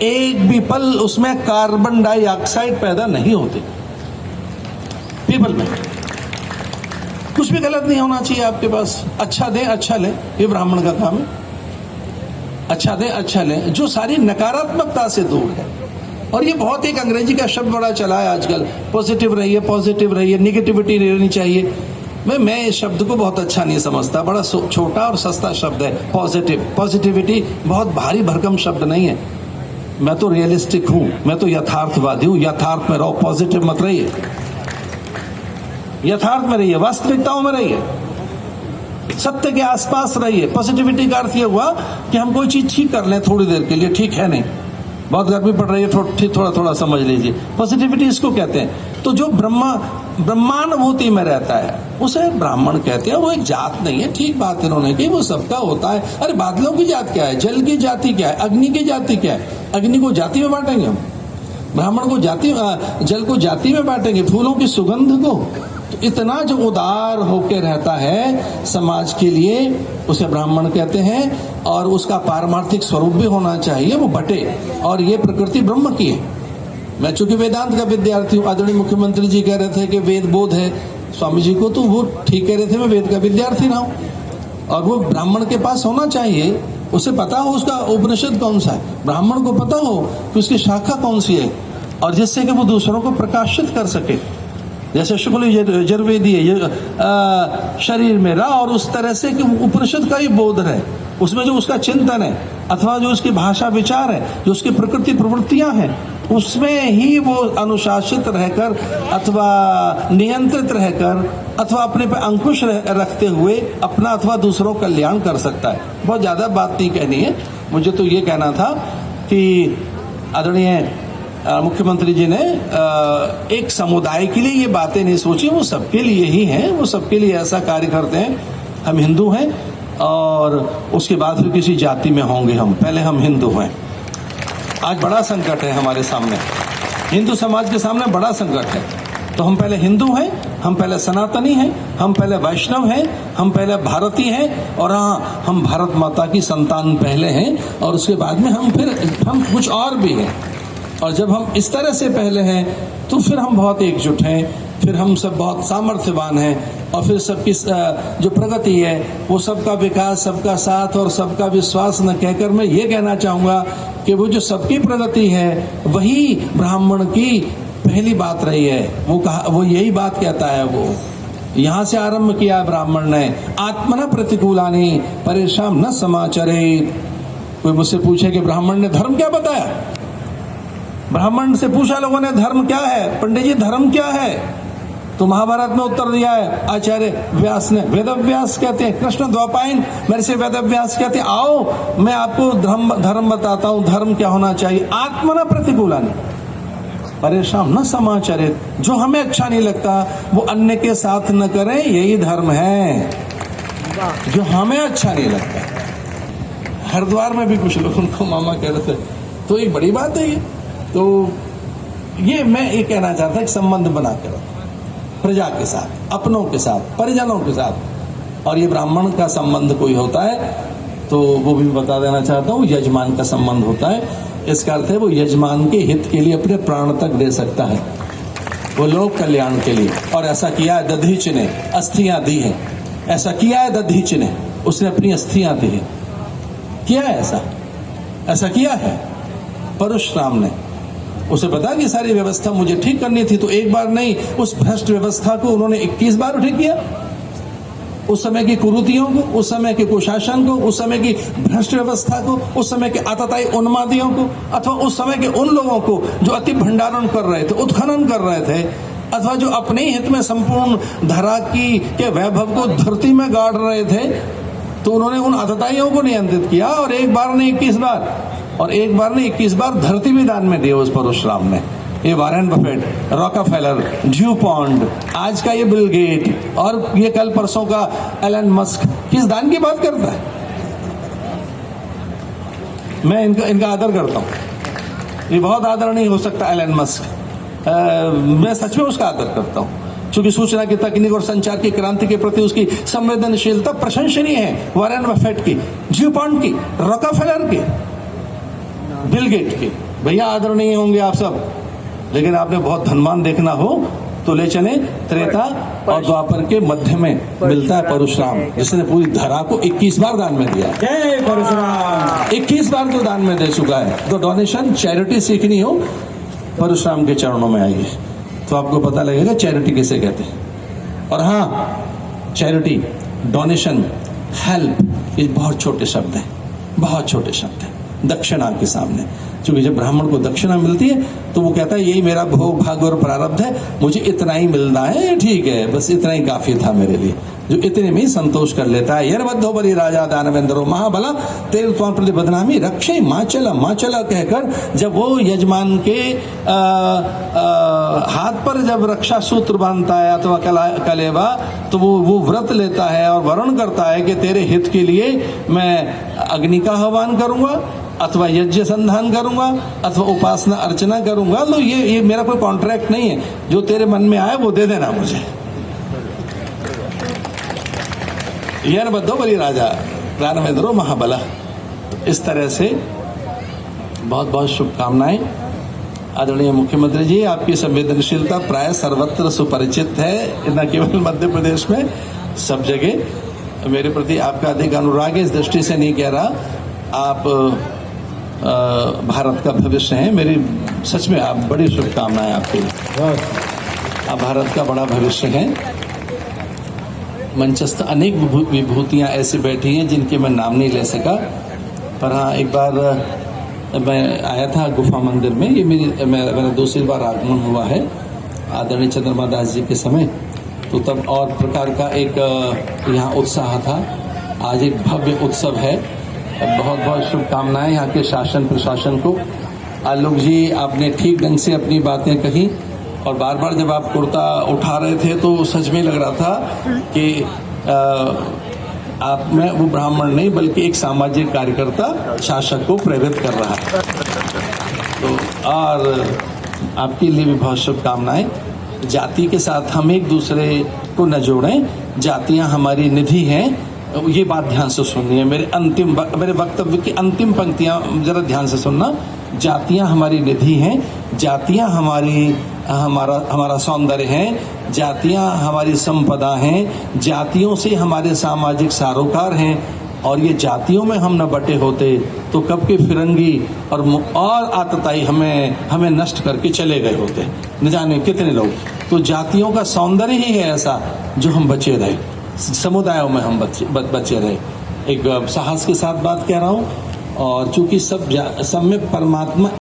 एक भी पल उसमें कार्बन डाइऑक्साइड पैदा नहीं होते। पीपल में कुछ भी गलत नहीं होना चाहिए आपके पास। अच्छा दें अच्छा लें, ये ब्राह्मण का काम है। अच्छा दें अच्छा लें, जो सारी नकारात्मकता से दूर है। और ये बहुत एक अंग्रेजी का शब्द बड़ा चला है आजकल, पॉजिटिव रहिए, निगेटिविटी नहीं रहनी चाहिए। मैं इस शब्द को बहुत अच्छा नहीं समझता, बड़ा छोटा और सस्ता शब्द है पॉजिटिविटी बहुत भारी भरकम शब्द नहीं है। मैं तो रियलिस्टिक हूं, मैं तो यथार्थवादी हूं। यथार्थ में रहो, पॉजिटिव मत रहिए। यथार्थ में रहिए, वास्तविकताओं में रहिए, सत्य के आसपास रहिए। पॉजिटिविटी का अर्थ यह हुआ कि हम कोई चीज ठीक कर लें थोड़ी देर के लिए, ठीक है नहीं, बहुत गर्मी पड़ रही है, थोड़ा थोड़ा समझ लीजिए। पॉजिटिविटी इसको कहते हैं। तो जो ब्रह्मानुभूति में रहता है उसे ब्राह्मण कहते हैं। वो एक जात नहीं है, ठीक बात इन्होंने की, वो सबका होता है। अरे बादलों की जात क्या है, जल की जाति क्या है, अग्नि की जाति क्या है? अग्नि को जाति में बांटेंगे हम, ब्राह्मण को जाति, जल को जाति में बांटेंगे, फूलों की सुगंध को। तो इतना जो उदार होकर रहता है समाज के लिए, उसे ब्राह्मण कहते हैं। और उसका पारमार्थिक स्वरूप भी होना चाहिए, वो बटे। और ये प्रकृति ब्रह्म की है। मैं चूंकि वेदांत का विद्यार्थी हूँ, आदरणीय मुख्यमंत्री जी कह रहे थे कि वेद बोध है स्वामी जी को, तो वो ठीक कह रहे थे, मैं वेद का विद्यार्थी रहा हूँ। और वो ब्राह्मण के पास होना चाहिए, उसे पता हो उसका उपनिषद कौन सा है, ब्राह्मण को पता हो कि उसकी शाखा कौन सी है, और जिससे कि वो दूसरों को प्रकाशित कर सके। जैसे शुक्ल यजुर्वेदीय शरीर में रहा, और उस तरह से कि उपनिषद का ही बोध है, उसमें जो उसका चिंतन है, अथवा जो उसकी भाषा विचार है, जो उसकी प्रकृति प्रवृत्तियां हैं, उसमें ही वो अनुशासित रहकर अथवा नियंत्रित रहकर अथवा अपने पे अंकुश रखते हुए अपना अथवा दूसरों का कल्याण कर सकता है। बहुत ज़्यादा बात नहीं कहनी है, मुझे तो ये कहना था कि आदरणीय मुख्यमंत्री जी ने एक समुदाय के लिए ये बातें नहीं सोची, वो सबके लिए ही हैं, वो सबके लिए ऐसा कार्य करते हैं। हम हिंदू हैं और उसके बाद फिर किसी जाति में होंगे हम, पहले हम हिंदू हैं। आज बड़ा संकट है हमारे सामने, हिंदू समाज के सामने बड़ा संकट है। तो हम पहले हिंदू हैं, हम पहले सनातनी हैं, हम पहले वैष्णव हैं, हम पहले भारतीय हैं, और हाँ, हम भारत माता की संतान पहले हैं, और उसके बाद में हम कुछ और भी हैं। और जब हम इस तरह से पहले हैं तो फिर हम बहुत एकजुट हैं, फिर हम सब बहुत सामर्थ्यवान हैं, और फिर सबकी जो प्रगति है वो सबका विकास, सबका साथ और सबका विश्वास न कहकर मैं ये कहना चाहूँगा कि वो जो सबकी प्रगति है वही ब्राह्मण की पहली बात रही है। वो यही बात कहता है, वो यहाँ से आरंभ किया ब्राह्मण ने, आत्मना प्रतिकूलानि परेशान न समाचरेत। कोई मुझसे पूछे कि ब्राह्मण ने धर्म क्या बताया, ब्राह्मण से पूछा लोगों ने धर्म क्या है, पंडित जी धर्म क्या है? तो महाभारत में उत्तर दिया है आचार्य व्यास ने, वेदव्यास कहते हैं, कृष्ण द्वापायन मेरे से वेदव्यास कहते हैं, आओ मैं आपको धर्म बताता हूँ, धर्म क्या होना चाहिए। आत्मना प्रतिकूलानि परेशान न समाचरित, जो हमें अच्छा नहीं लगता वो अन्य के साथ न करें, यही धर्म है। जो हमें अच्छा नहीं लगता, हरिद्वार में भी कुछ लोग उनको मामा कह रहे थे, तो एक बड़ी बात है ये। तो ये मैं ये कहना चाहता हूँ, संबंध बनाकर प्रजा के साथ, अपनों के साथ, परिजनों के साथ। और ये ब्राह्मण का संबंध कोई होता है तो वो भी बता देना चाहता हूँ, यजमान का संबंध होता है। इसका अर्थ है वो यजमान के हित के लिए अपने प्राण तक दे सकता है, वो लोक कल्याण के लिए। और ऐसा किया है दधीच ने, अस्थियां दी है, ऐसा किया है दधीच ने, उसने अपनी अस्थियां दी है, किया है ऐसा किया है परशुराम ने। उसे पता कि सारी व्यवस्था मुझे ठीक करनी थी, तो एक बार नहीं, उस भ्रष्ट व्यवस्था को उन्होंने 21 बार ठीक किया। उस समय की कुरीतियों को, उस समय के कुशासन को, उस समय की भ्रष्ट व्यवस्था को, उस समय के आतताई उन्मादियों को, अथवा उस समय के उन लोगों को जो अति भंडारण कर रहे थे, उत्खनन कर रहे थे, अथवा जो अपने हित में संपूर्ण धरा के वैभव को धरती में गाड़ रहे थे, तो उन्होंने उन आतताइयों को नियंत्रित किया। और एक बार नहीं 21 बार, और एक बार नहीं 21 बार धरती भी दान में दी उस परशुराम ने। ये Warren Buffett, Rockefeller, due pond, आज का ये बिल गेट, और ये कल परसों का एलन मस्क, किस दान की बात करता है? मैं इनका आदर करता हूँ, ये बहुत आदरणीय हो सकता है एलन मस्क, मैं सच में उसका आदर करता हूँ, क्योंकि सूचना की तकनीक और संचार की क्रांति के प्रति उसकी संवेदनशीलता प्रशंसनीय है। वॉरेन बफेट की, ड्यू पॉन्ड की, रॉकफेलर की, बिल गेट के। भैया आदरणीय होंगे आप सब, लेकिन आपने बहुत धनवान देखना हो तो ले चले त्रेता और द्वापर के मध्य में मिलता है परशुराम, जिसने पूरी धरा को 21 बार दान में दिया। जय परशुराम। 21 बार तो दान में दे चुका है। तो डोनेशन चैरिटी सीखनी हो परशुराम के चरणों में आइए, तो आपको पता लगेगा चैरिटी किसे कहते हैं। और हाँ, चैरिटी, डोनेशन, हेल्प, ये बहुत छोटे शब्द हैं, बहुत छोटे शब्द हैं दक्षिणा के सामने। क्योंकि जब ब्राह्मण को दक्षिणा मिलती है तो वो कहता है यही मेरा भोग भाग्य और प्रारब्ध है, मुझे इतना ही मिलना है, ठीक है, बस इतना ही काफी था मेरे लिए। जो इतने में ही संतोष कर लेता है। यार बद्धो बरी राजा दानवेंद्रो महाबला तेरे त्वां प्रति बदनामी रक्षे माँ चला कहकर जब वो यजमान के हाथ पर जब रक्षा सूत्र बांधता है अथवा कलेवा, तो वो व्रत लेता है और वर्ण करता है कि तेरे हित के लिए मैं अग्नि का आह्वान करूंगा अथवा यज्ञ संधान करूंगा अथवा उपासना अर्चना करूंगा। तो ये मेरा कोई कॉन्ट्रैक्ट नहीं है, जो तेरे मन में आए वो दे देना मुझे। यार बद्धो बली राजा दानवेंद्रो महाबला। इस तरह से बहुत बहुत शुभकामनाएं। आदरणीय मुख्यमंत्री जी, आपकी संवेदनशीलता प्राय सर्वत्र सुपरिचित है, न केवल मध्य प्रदेश में, सब जगह मेरे प्रति आपका अधिक अनुराग है। इस दृष्टि से नहीं कह रहा, आप भारत का भविष्य हैं। मेरी सच में आप बड़ी शुभकामनाएं आपके लिए। आप भारत का बड़ा भविष्य हैं। मंचस्थ अनेक विभूतियां ऐसी बैठी हैं जिनके मैं नाम नहीं ले सका, पर हाँ, एक बार मैं आया था गुफा मंदिर में, ये मेरा दूसरी बार आगमन हुआ है आदरणीय चंद्रमा दास जी के समय, तो तब और प्रकार का एक यहाँ उत्साह था। आज एक भव्य उत्सव है। बहुत बहुत शुभकामनाएं यहाँ के शासन प्रशासन को। आलोक जी, आपने ठीक ढंग से अपनी बातें कही, और बार बार जब आप कुर्ता उठा रहे थे तो सच में लग रहा था कि आप में वो ब्राह्मण नहीं बल्कि एक सामाजिक कार्यकर्ता शासक को प्रेरित कर रहा है। तो और आपके लिए भी बहुत शुभकामनाएं। जाति के साथ हम एक दूसरे को न जोड़ें, जातियां हमारी निधि हैं। ये बात ध्यान से सुननी है। मेरे वक्तव्य की अंतिम पंक्तियां जरा ध्यान से सुनना। जातियां हमारी निधि हैं, जातियां हमारा सौंदर्य हैं, जातियां हमारी संपदा हैं, जातियों से हमारे सामाजिक सरोकार हैं। और ये जातियों में हम न बटे होते तो कब के फिरंगी और आतताई हमें नष्ट करके चले गए होते, न जाने कितने लोग। तो जातियों का सौंदर्य ही है ऐसा जो हम बचे रहे, समुदायों में हम बचे रहे। एक साहस के साथ बात कह रहा हूँ, और चूंकि सब में परमात्मा